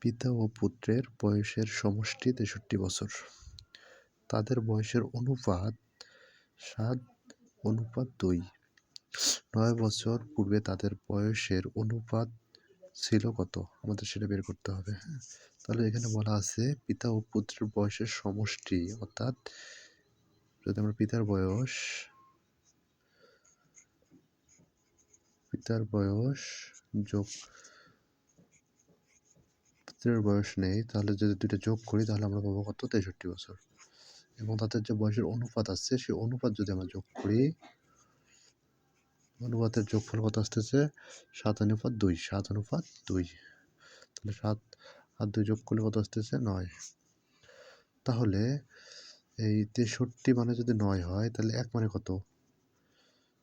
পিতা ও পুত্রের বয়সের সমষ্টি ৬৩ বছর। তাদের বয়সের অনুপাত ৭:২। ৯ বছর পূর্বে তাদের বয়সের অনুপাত ছিল কত? আমাদের সেটা বের করতে হবে। হ্যাঁ, তাহলে এখানে বলা আছে পিতা ও পুত্রের বয়সের সমষ্টি, অর্থাৎ যদি আমরা পিতার বয়স যোগ পুত্রের বয়স নেই, তাহলে যদি দুইটা যোগ করি তাহলে আমরা পাবো কত? ৬৩ বছর। এবং তাদের যে বয়সের অনুপাত আছে সেই অনুপাত যদি আমরা যোগ করি, অনুপাতের যোগফল কত আসতেছে? ৭:২। ৭:২। তাহলে ৭ আর ২ যোগ করলে কত আসতেছে? ৯। তাহলে এই ৬৩ মানে যদি ৯ হয় তাহলে ১ মানে কত?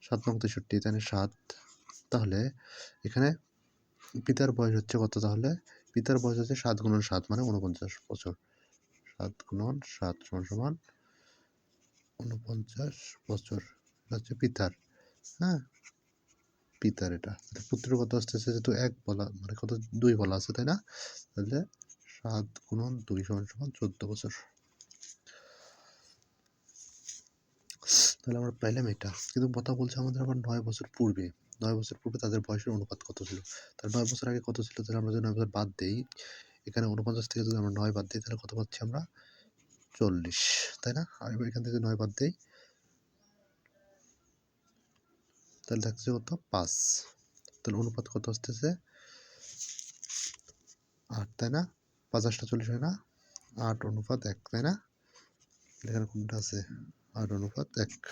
৭ নং ৬৩, তাহলে ৭। তাহলে এখানে পিতার বয়স হচ্ছে কত? তাহলে পিতার বয়স হচ্ছে ৭ গুণন ৭ মানে ৪৯ বছর। ৭ গুণন ৭ সমান ৪৯ বছর। এটা হচ্ছে পিতার। হ্যাঁ, পিতার এটা। পুত্রের কত আসতেছে? যেহেতু ১ বলা মানে কত ২ বলা আছে, তাই না? তাহলে ৭ গুণন ২ সমান ১৪ বছর। তাহলে আমরা পাইলাম এটা। কিন্তু কথা বলছে আমাদের আবার ৯ বছর পূর্বে। ৯ বছর পূর্বে তাদের বয়সের অনুপাত কত ছিল? তাহলে ৯ বছর আগে কত ছিল? তাহলে আমরা যদি ৯ বছর বাদ দেই, এখানে ৪৯ থেকে যদি আমরা ৯ বাদ দিই তাহলে কত পাচ্ছি আমরা? ৪০, তাই না? আর এবার এখান থেকে ৯ বাদ দেই, তাহলে থাকছে কত? ৫। তাহলে অনুপাত কত আসতেছে? ৮, তাই না? ৫ ৮ টা ৪০ হয় না? ৮:১, তাই না? এখানে কোনটা আছে? ৮:১।